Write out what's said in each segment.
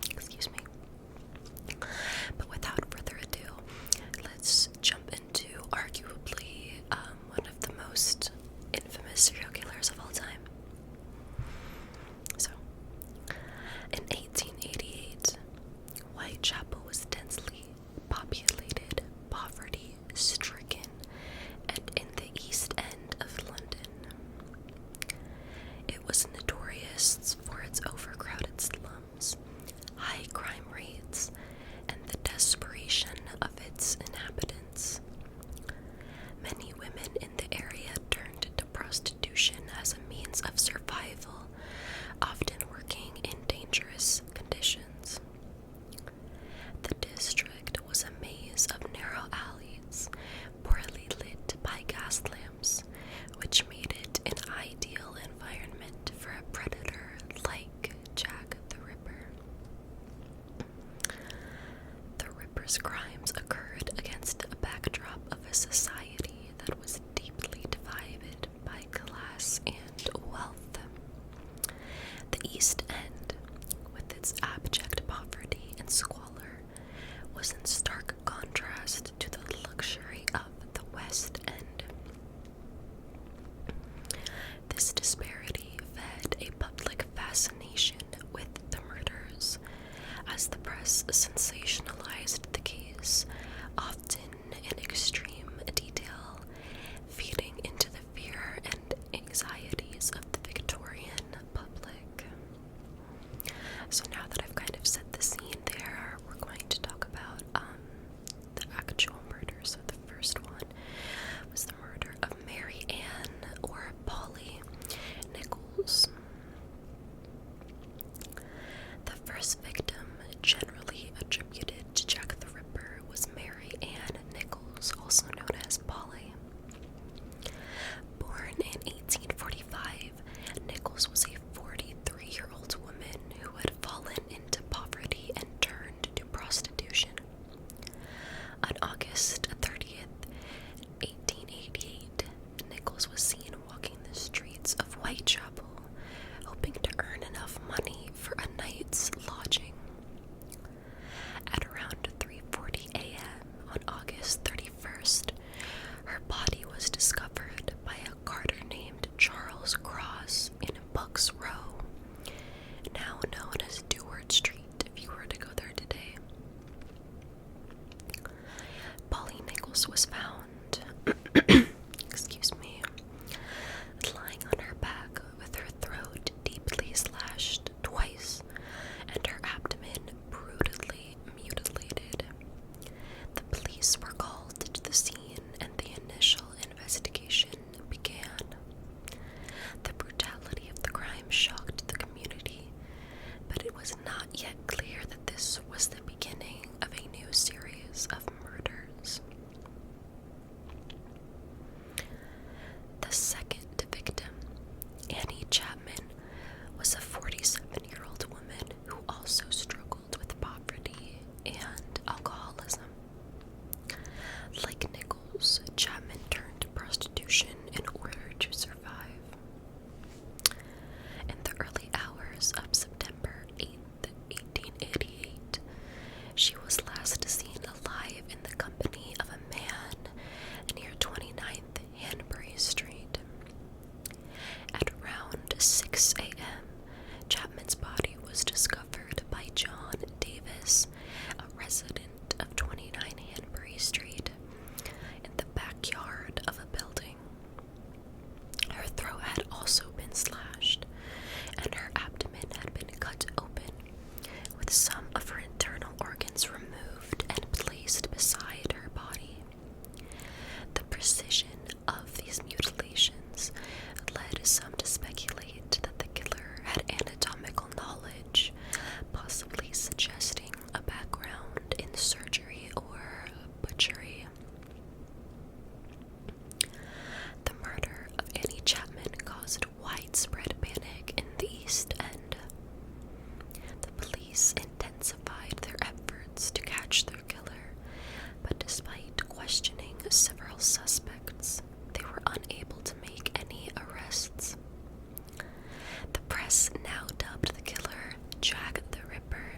Excuse me. But without further ado, let's jump into arguably one of the most infamous serial killers of all time. So, in 1888, Whitechapel was densely populated, poverty-stricken, and in the East End of London. It was notorious for its overcrowded slums, high crime rates, and the desperation of its inhabitants. Many women in the area turned to prostitution as a means of survival, often working in dangerous conditions. The district was a maze of narrow alleys, poorly lit by gas lamps, which made it an ideal environment for a predator like Jack the Ripper. The Ripper's crimes occurred against a backdrop of a society that was deeply divided by class and wealth. The East End, with its abject poverty and squalor, was in stark contrast to the luxury of the West End. This disparity fed a public fascination with the murders, as the press sensationalized the case, often in extreme detail, feeding into the fear and anxieties of the Victorian public. So now that I've kind of set the scene there, we're going to talk about the actual murder. So the first one was the murder of Mary Ann, or Polly, Nichols. The first victim, generally attributed to Jack the Ripper, was Mary Ann Nichols, also known as Polly. Born in 1845, Nichols was a 43-year-old woman who had fallen into poverty and turned to prostitution. On August 30th, 1888, Nichols was seen walking the streets of Whitechapel, hoping to earn enough money for a night's lodging. At around 3:40 a.m. on August 31st, her body was discovered by a carter named Charles Cross in Bucks Row, now known as Dewart Street if you were to go there today. Polly Nichols was found, excuse me, lying on her back with her throat deeply slashed twice and her abdomen brutally mutilated. The police were called to the scene and the initial investigation began. The brutality of the crime shocked the community, but it was not yet clear that this was the beginning of a new series of murders. The second victim, Annie Chapman, was a 47-year-old woman who also struggled with poverty and alcoholism. Like Nichols, Chapman turned to prostitution in order to survive. In the early hours of September 8th, 1888, she was last seen alive in the company of a man near 29th Hanbury Street. At around 6 a.m., Chapman's body was discovered by John Davis, a resident of 29 Hanbury Street, in the backyard of a building. Her throat had also been slashed, and her abdomen had been cut open, with some of her internal organs removed and placed beside her body. The precision of these mutilations led some to speculate that the killer had anatomical knowledge, possibly suggesting a background in surgery or butchery. The murder of Annie Chapman caused widespread panic in the East End. The police intensified their efforts to catch their killer, but despite questioning several suspects, they were unable to make any arrests. The press now dubbed the killer Jack the Ripper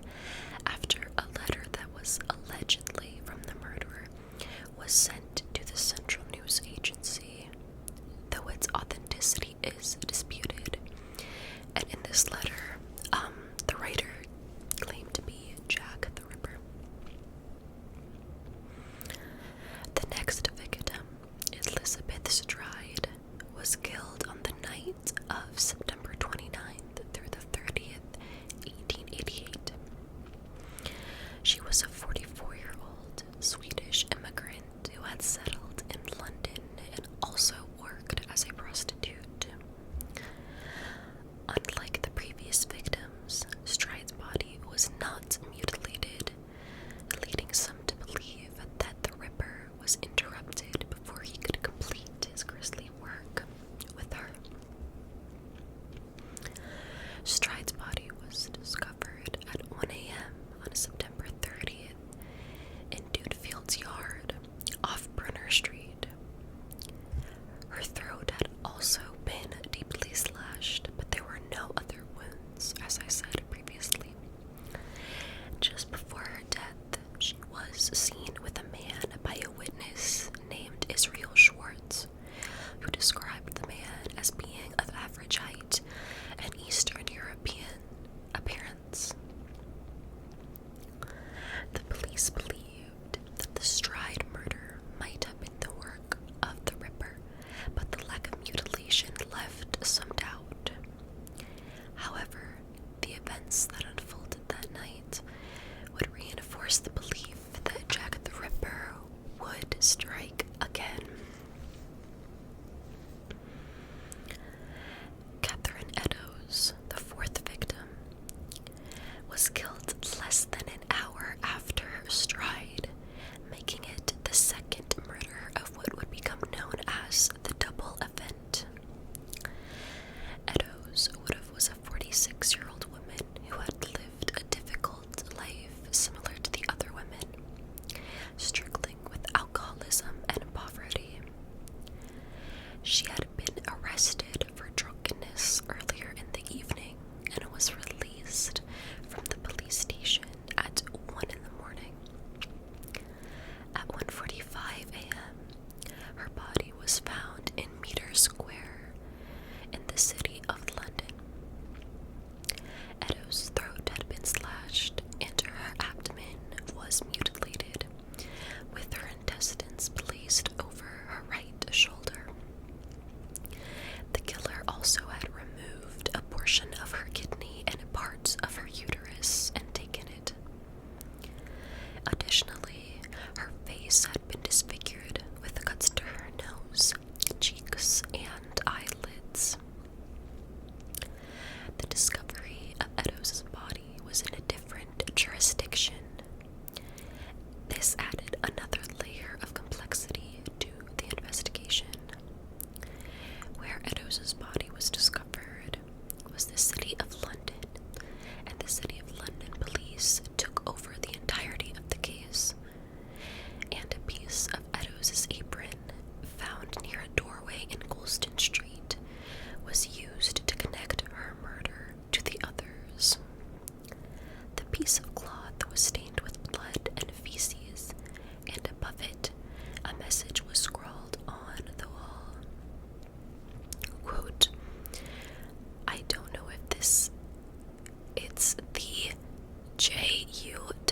was not mutilated, leading some to believe that the Ripper was interrupted before he could complete his grisly work with her. Stride's body was discovered at 1 a.m. on September 30th in Dudefield's yard off Brunner Street. Her throat had also been deeply slashed, but there were no other wounds, as I said previously. Just before her death, she was seen with a man by a witness named Israel Schwartz, who described the man as being of average height and Eastern European appearance. The police believed that the Stride murder might have been the work of the Ripper, but the lack of mutilation left some doubt. However, the events that unfolded that night would reinforce the belief that Jack the Ripper would strike again. Catherine Eddowes, the fourth victim, was killed less than an hour after her Stride, making it the second murder of what would become known as the double event. Eddowes was a 46-year-old woman who had lived a difficult life similar to the other women, struggling with alcoholism and poverty. She had been arrested for drunkenness earlier in the evening and was released from the police station at 1 in the morning. At 1:45 a.m., her body was found in Meter Square in the city of London. Eddowes' throat had been slashed and her abdomen was mutilated, with her intestines placed over her right shoulder. The killer also had removed a portion of her kidney and parts of her uterus and taken it. Additionally, her face had been disfigured with cuts to her nose, cheeks, and eyelids. The discovery of Eddowes' body was in a different jurisdiction. This added another layer of complexity to the investigation. Where Eddowes' body was discovered was the City of London, and the City of London police took over the entirety of the case. And a piece of Eddowes' apron found near a doorway in Goulston Street was used to connect her murder to the others. The piece of cloth was stained with blood and feces, and above it, a message was scrawled on the wall. Quote, "I don't know if it's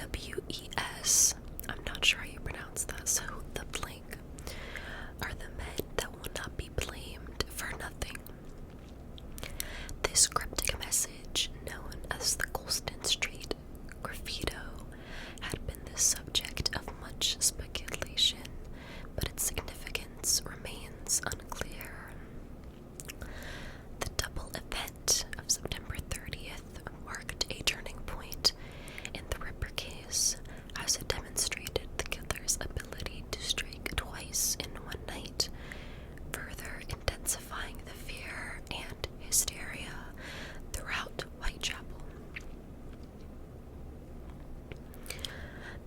the Juwes, I'm not sure how you pronounce that, so the blank, are the men that will not be blamed for nothing." This cryptic message, known as the Goulston Street graffito, had been the subject of much speculation, but its significance remains unclear. The double event of September 30th marked a turning point in the Ripper case, as it demonstrated the killer's ability to strike twice in one night, further intensifying the fear and hysteria throughout Whitechapel.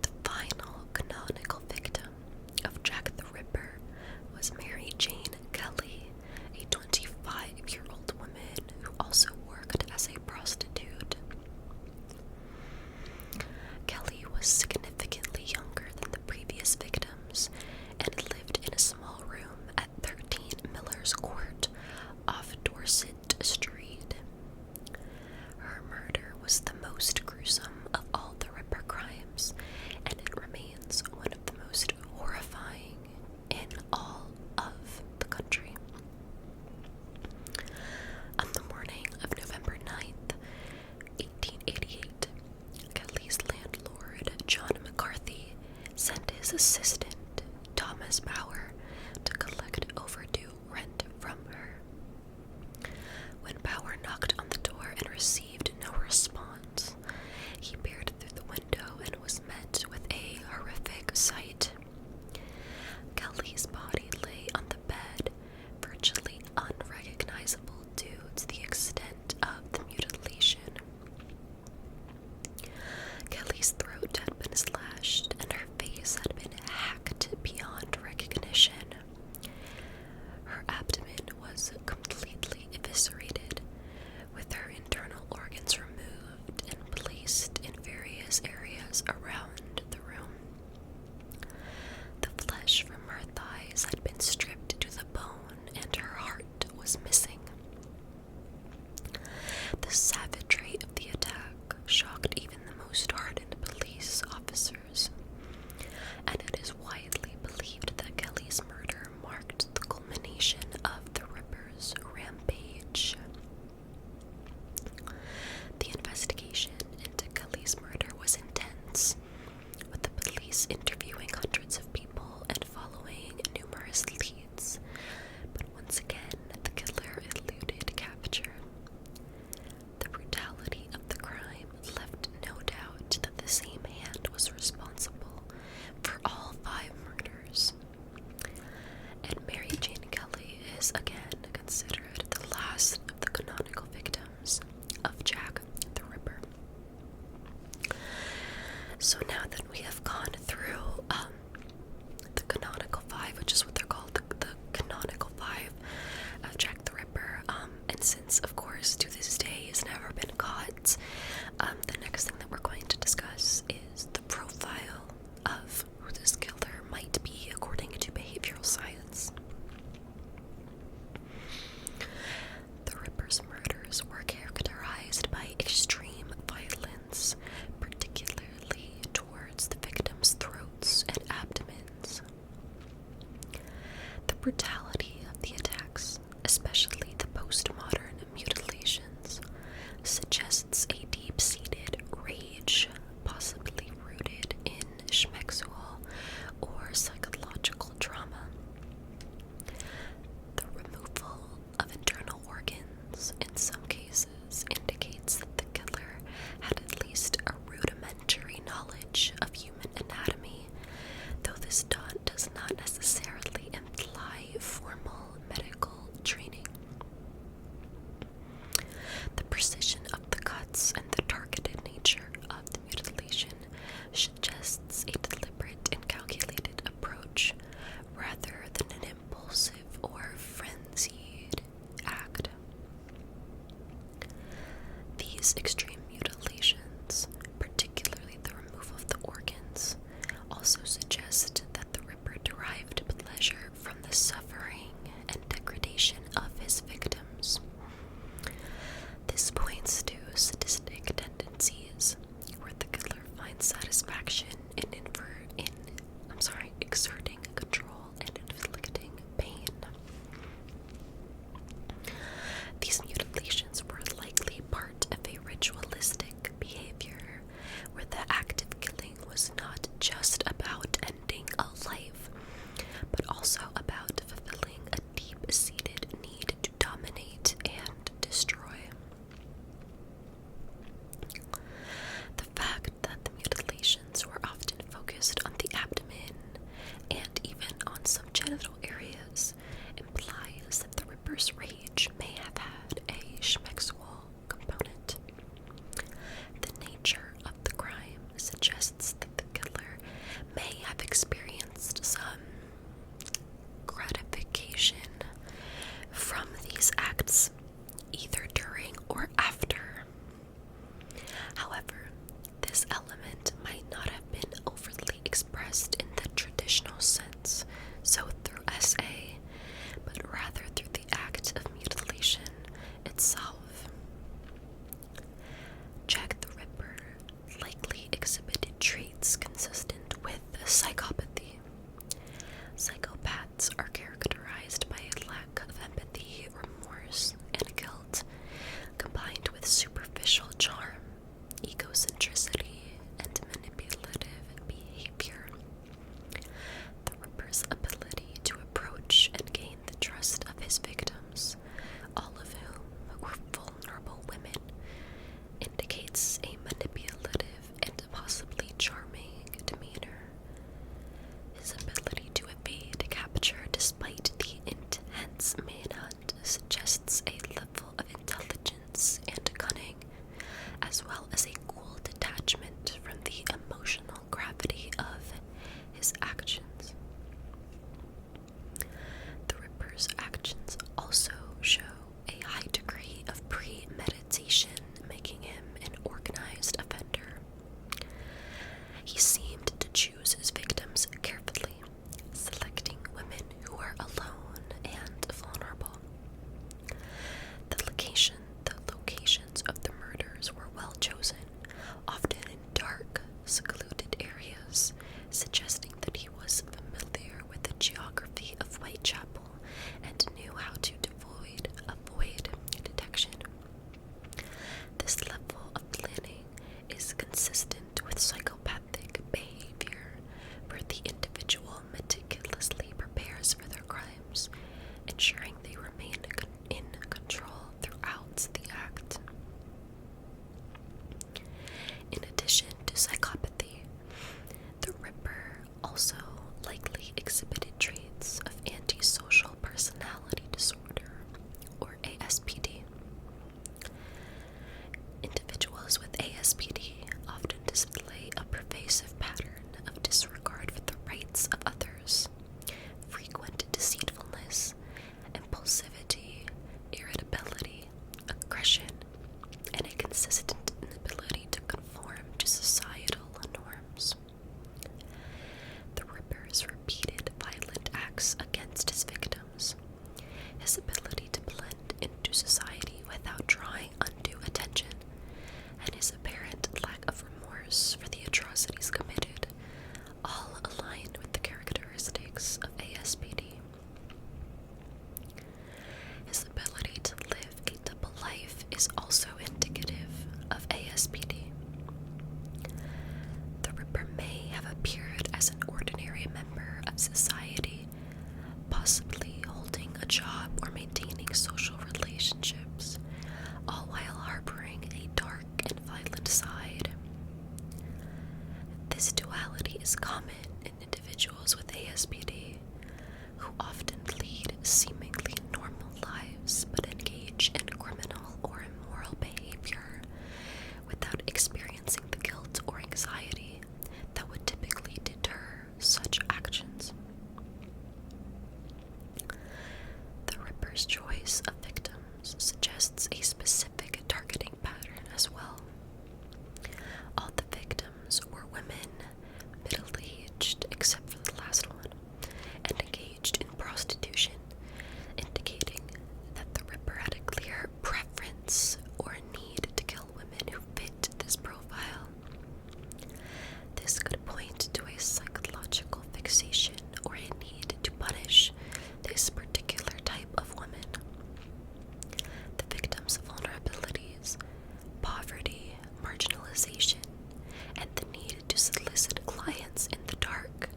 The final canonical victim of Jack the Ripper was Mary Jane Kelly, a 25-year-old woman who also worked as a prostitute. Kelly was significantly younger than the previous victims and lived in a small room at 13 Miller's Court off Dorset Street. Her murder was the most gruesome of all the Ripper crimes, and it remains one of the most horrifying in all of the country. On the morning of November 9th, 1888, Kelly's landlord, John McCarthy, sent his assistant, Thomas Bauer, to collect overdue rent from her. When Bauer knocked on the door and received no response, he barely areas around the room. The flesh from her thighs had been stripped to the bone, and her heart was missing. The savagery of the attack shocked even the most hardened police officers, and it is widely believed that Kelly's murder marked the culmination of the Ripper's rampage. The investigation into Kelly's murder was intense, with the police interviewing hundreds of people and following numerous leads, but once again, the killer eluded capture. The brutality of the crime left no doubt that the same hand was responsible for all 5 murders, and Mary Jane Kelly is again considered the last of the canonical victims of Jack the Ripper. So now that we have gone through the canonical 5, which is what they're called, the canonical 5 of Jack the Ripper, and since, of course, to this day he's never been caught, the next thing that we're going to discuss is the profile of who this killer might be according to behavioral science. The Ripper's murders were characterized by extreme violence, particularly towards the victims' throats and abdomens. The brutality of the attacks, especially the postmodern mutilations, suggests a deep-seated rage, possibly rooted in schmexual or psychological trauma. The removal of internal organs, in some cases, indicates that the killer had at least a rudimentary knowledge of human anatomy, though this does not necessarily imply formal medical training. The precision of the cuts and the targeted nature of the mutilation suggests a deliberate and calculated approach rather than an impulsive or frenzied act. These extreme mutilations, particularly the removal of the organs, also suggest that the Ripper derived pleasure from the suffering and degradation of his victims. This points to sadistic tendencies, where the killer finds satisfaction in exerting control and inflicting pain. These mutilations were likely part of a ritualistic behavior, where the act of killing was not just about ending a life, but also about fulfilling a deep-seated need to dominate and destroy. The fact that the mutilations were often focused on the abdomen and Ripper may have appeared as an ordinary member of society, possibly holding a job or maintaining social relationships, all while harboring a dark and violent side. This duality is common in individuals with ASPD, who often lead seemingly normal lives but engage in criminal or immoral behavior without experiencing the guilt or anxiety that would typically deter such actions. The Ripper's choice of victims suggests a specific targeting pattern as well. All the victims were women, middle-aged except for the last one, and engaged in prostitution, indicating that the Ripper had a clear preference or need to kill women who fit this profile. This could point to a psychological fixation or a need to punish this particular type of woman. The victim's vulnerabilities, poverty, marginalization, and the need to solicit clients in the dark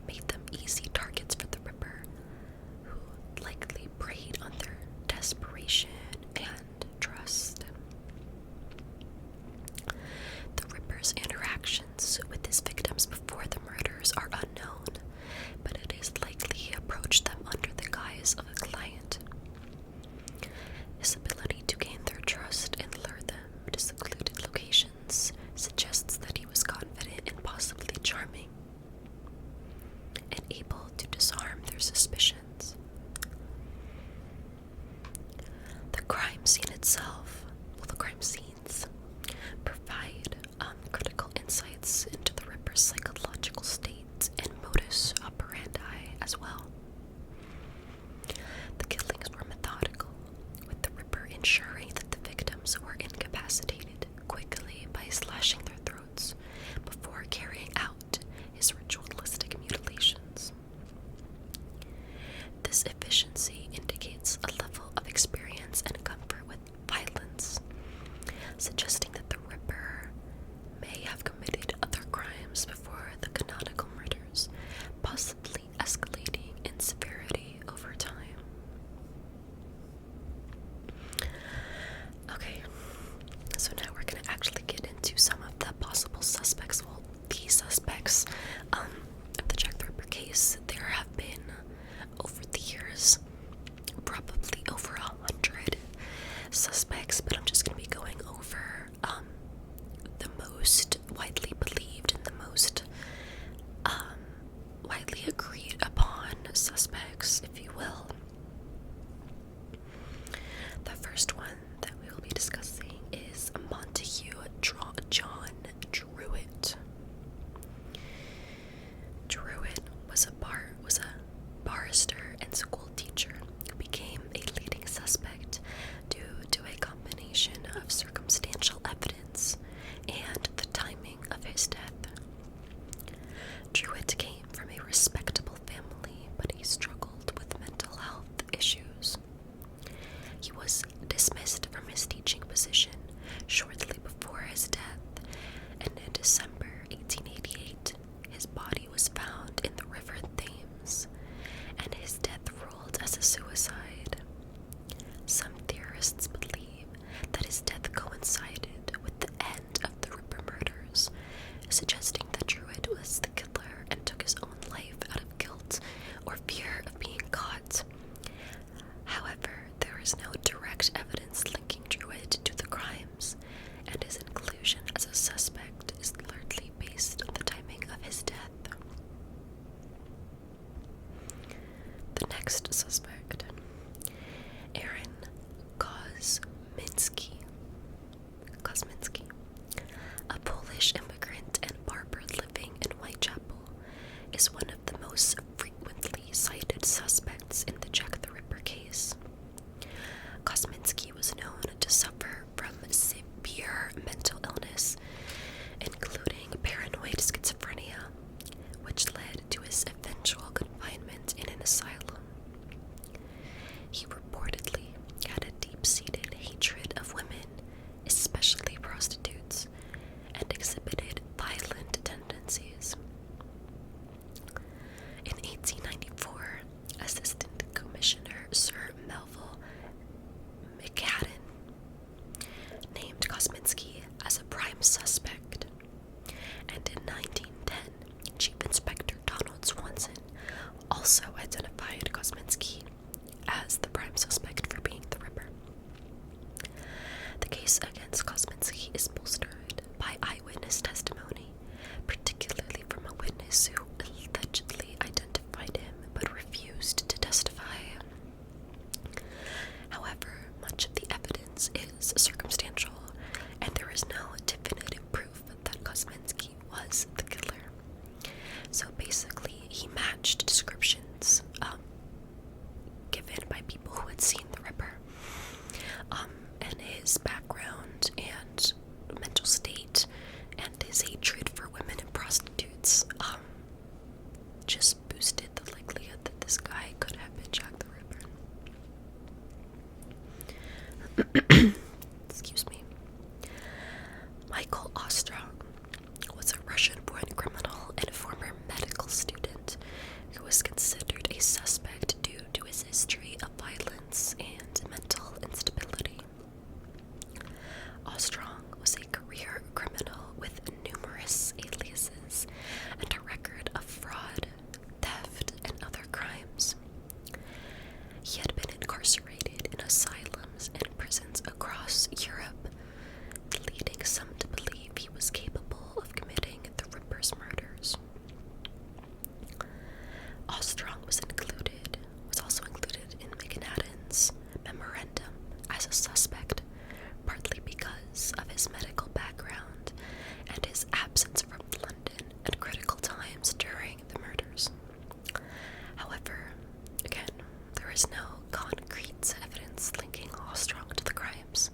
made them easy targets for the Ripper, who likely preyed on their desperation and trust. The Ripper's interactions with his victims before the murders are unknown, but it is likely he approached them under the guise of a client. His ability to gain their trust and lure them to secluded locations suggests that he was confident and possibly charming, and able to disarm their suspicions. The crime scene itself, the crime scenes, provide critical insights into the Ripper's psychological state and modus operandi as well. The killings were methodical, with the Ripper ensuring that the victims were incapacitated quickly by slashing their throats before carrying out his ritualistic mutilations. This efficiency indicates a level of experience and comfort with violence, suggesting that the Ripper may have committed other crimes before the canonical murders, possibly escalating in severity over time. Okay, so now we're going to actually get into some of the possible suspects. Well, the suspects of the Jack the Ripper case. There have been, over the years, probably over 100 suspects, but I'm just going to be going over the most widely believed and the most widely agreed upon suspects, if you will. The first one that we will be discussing is Montague John Druitt. Druitt was a barrister and school teacher who became a leading suspect due to a combination of circumstantial evidence and the timing of his death. Druitt came from a respectable family, but he struggled with mental health issues. He was dismissed from his teaching position shortly before his death, and in December 1888, his body was found in the River Thames, and his death ruled as a suicide. Some theorists believe that his death coincided with the end of the Ripper murders, suggesting that Druitt was the killer and took his own life out of guilt or fear of being caught. However, there is no direct evidence linking Druitt to the crimes, and his inclusion as a suspect is largely based on the timing of his death. The next suspect, Aaron Kosminski, a Polish immigrant and barber was the killer. So basically, he matched descriptions given by people who had seen the Ripper, and his background and mental state and his hatred for women and prostitutes just boosted the likelihood that this guy could have been Jack the Ripper. Excuse me. Michael Ostrog was a Russian-born criminal and former medical student who was considered a suspect due to his history of violence and mental instability. Ostrog was a career criminal with numerous aliases and a record of fraud, theft, and other crimes. He had been incarcerated in asylums and prisons across Europe, leading some to believe he was capable of committing the Ripper's murders. Ostrog was also included in McNadden's memorandum as a suspect, partly because of his medical background and his absence from London at critical times during the murders. However, again, there is no concrete evidence linking Ostrog to the crimes,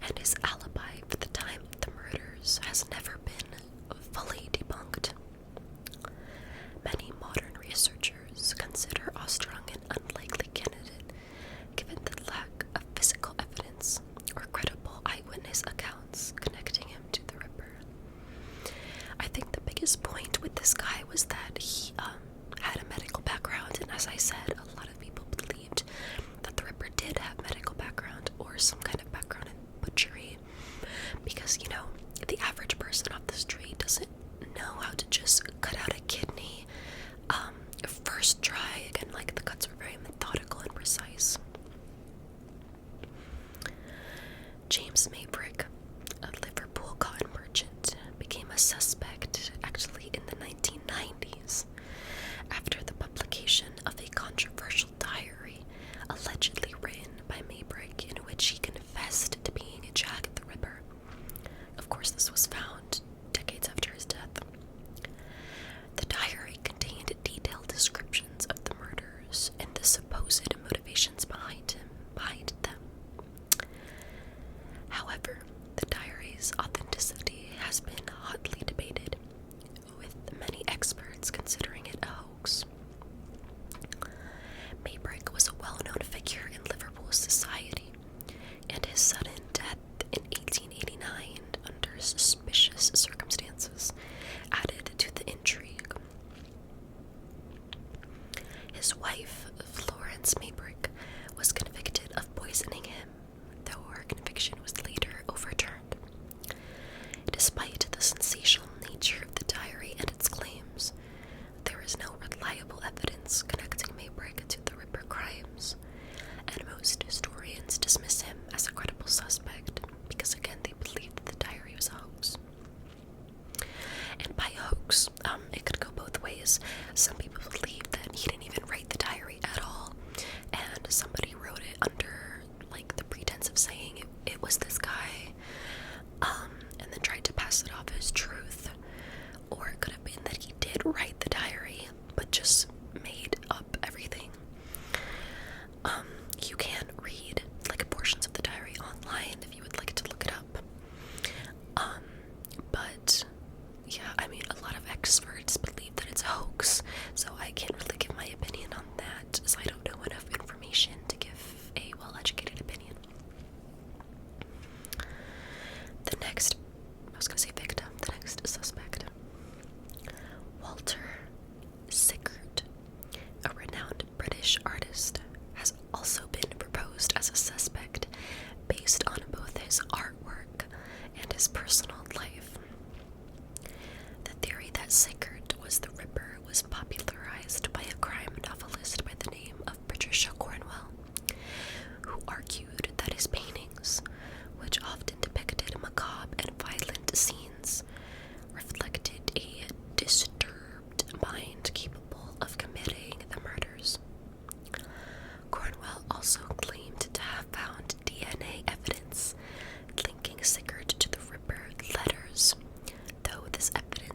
and his alibi for the time of the murders has never been fully debunked. Many modern researchers consider Ostrog an unlikely candidate given the lack of physical evidence or credible eyewitness accounts connecting him to the Ripper. I think the biggest point with this guy was that he had a medical background, and as I said, a lot of people believed that the Ripper did have medical background or some kind of background in butchery, because, you know, the average person off the street doesn't know how to just cut out a kidney first try. Again, like, the cuts were very methodical and precise. James Maybrick, a Liverpool cotton merchant, became a suspect actually in the 1990s after the publication of a controversial diary allegedly written by Maybrick in which he confessed to being Jack the Ripper. Of course, this was found decades after his death. The diary contained detailed descriptions of the murders and the supposed motivations behind them. However, the diary's authenticity has been hotly debated, with many experts considering it a hoax. Maybrick was a well-known figure in Liverpool society, and his sudden death in 1889 under suspicious circumstances added to the intrigue. His wife, Florence Maybrick, was convicted of poisoning him, though her conviction was later overturned. Despite the sensational nature of the diary and its claims, there is no reliable evidence connecting Maybrick to the Ripper crimes, and most historians dismiss him as a credible suspect because, again, they believe that the diary was a hoax. And by hoax, it could go both ways. Some people believe that he didn't even write the diary at all, and somebody wrote it under, like, the pretense of saying it was this guy, and then tried to pass it off as truth. Or it could have been that he did write the diary, but just made up everything. You can read, like, portions of the diary online if you would like to look it up. But yeah, I mean, a lot of experts believe that it's a hoax, so I can't really give my opinion on that, as I don't know enough information to give a well-educated opinion. The next suspect, Walter Sickert, a renowned British artist, has also been proposed as a suspect based on both his artwork and his personal life. The theory that Sickert was the Ripper was popularized by a crime novelist by the name of Patricia Cornwell, who argued that his paintings, which often depicted macabre and violent scenes, reflected a disturbed mind capable of committing the murders. Cornwell also claimed to have found DNA evidence linking Sickert to the Ripper letters, though this evidence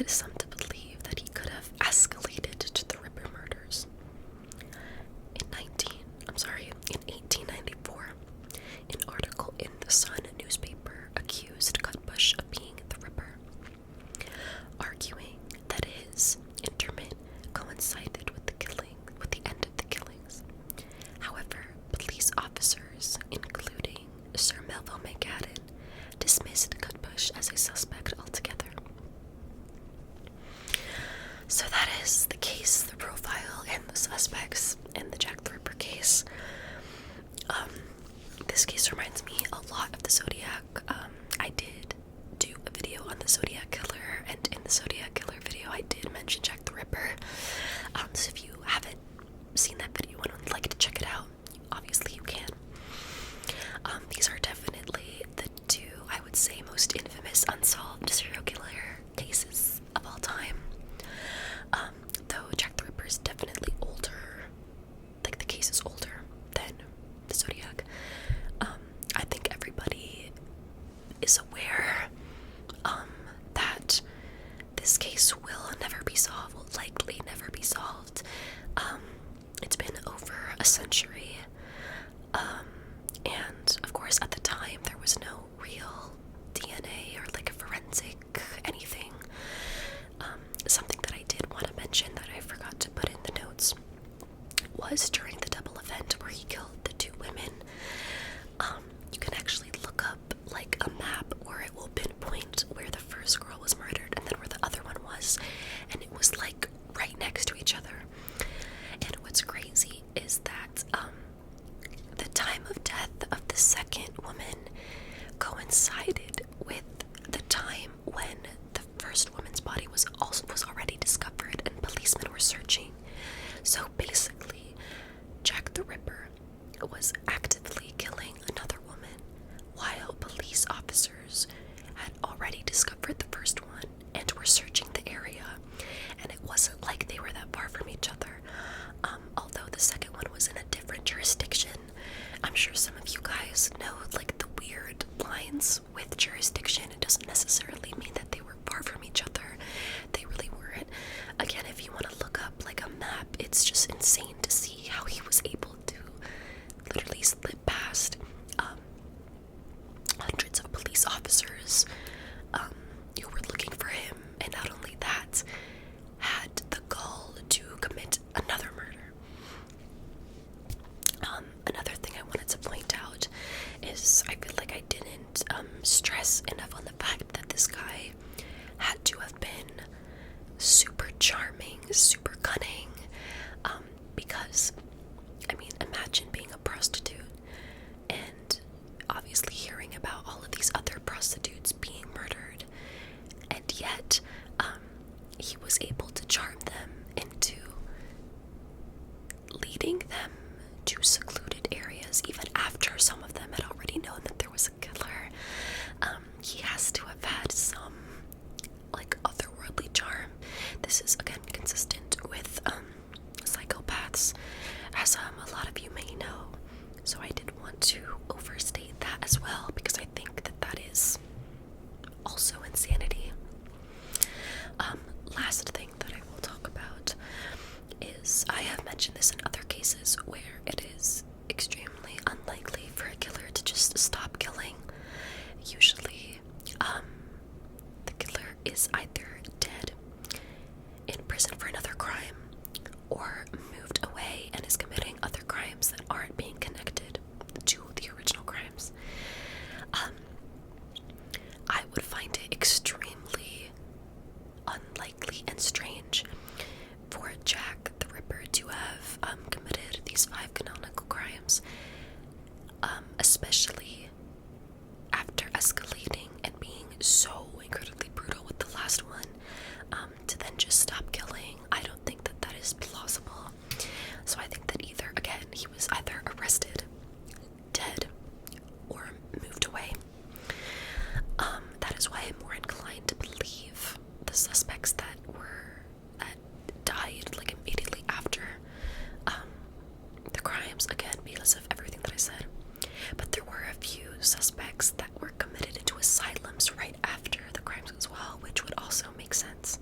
led some to believe that he could have escalated to the Ripper murders. In 1894, an article in the Sun newspaper accused Cutbush of being the Ripper, arguing that his interment coincided with the end of the killings. However, police officers, including Sir Melville McGadden, dismissed Cutbush as a suspect altogether. So that is the case, the profile, and the suspects in the Jack the Ripper case. This case reminds me a lot of the Zodiac. I did do a video on the Zodiac Killer, and in the Zodiac Killer video I did mention Jack the Ripper. So if you haven't seen that video and would like to check it out, obviously you can. These are definitely the two, I would say, most infamous unsolved serial killer cases of all time. Though Jack the Ripper is definitely older, like the case is older than the Zodiac. I think everybody is aware that this case will never be solved, will likely never be solved. It's been over a century, and of course at the time there was no real DNA or like a forensic anything. Something that I did want to mention that I forgot to put in the notes was during the double event where he killed the two women. You can actually look up like a map where it will pinpoint where the first girl was murdered and then where the other one was, and it was like right next to each other. And what's crazy is that the time of death of the second woman coincided with the time when the first woman's body was already discovered and policemen were searching. So basically, Jack the Ripper was actively killing another woman while police officers had already discovered the first one and were searching the area. And it wasn't like they were that far from each other. Although the second one was in a different jurisdiction. I'm sure some of you guys know like the weird lines with jurisdiction. It doesn't necessarily mean that they were far from each other. They really weren't. Again, if you want to look up like a map, it's just insane to see how he was able to literally slip past hundreds of police officers who were looking for him, and not only that, had the gall to commit another murder. Another thing I wanted to point out is I feel like I didn't stress enough on the fact that this guy had to have been super charming, super cunning, because, I mean, imagine being a prostitute and obviously hearing about all of these other prostitutes being murdered, and yet he was able to charm them into leading them to secluded areas even after some of them had already known that there was a killer. He has to have had some like otherworldly charm. This is again consistent with psychopaths, as a lot of you may know. So I did want to overstate that as well, because I think that that is also insanity. Last thing that I will talk about is, I have mentioned this in other cases where it is extremely unlikely for a killer to just stop killing. Usually, the killer is either dead, in prison for another crime, or moved away and is committing other crimes that aren't being connected to the original crimes. I would find it extremely unlikely and strange for Jack the Ripper to have committed these 5 canonical crimes, especially after escalating and being so incredibly brutal with the last one, to then just stop killing. I don't think that that is plausible. So I think that he was either arrested, dead, or moved away. That is why I'm more inclined to believe the suspects that died like immediately after the crimes, again because of everything that I said. But there were a few suspects that were committed into asylums right after the crimes as well, which would also make sense.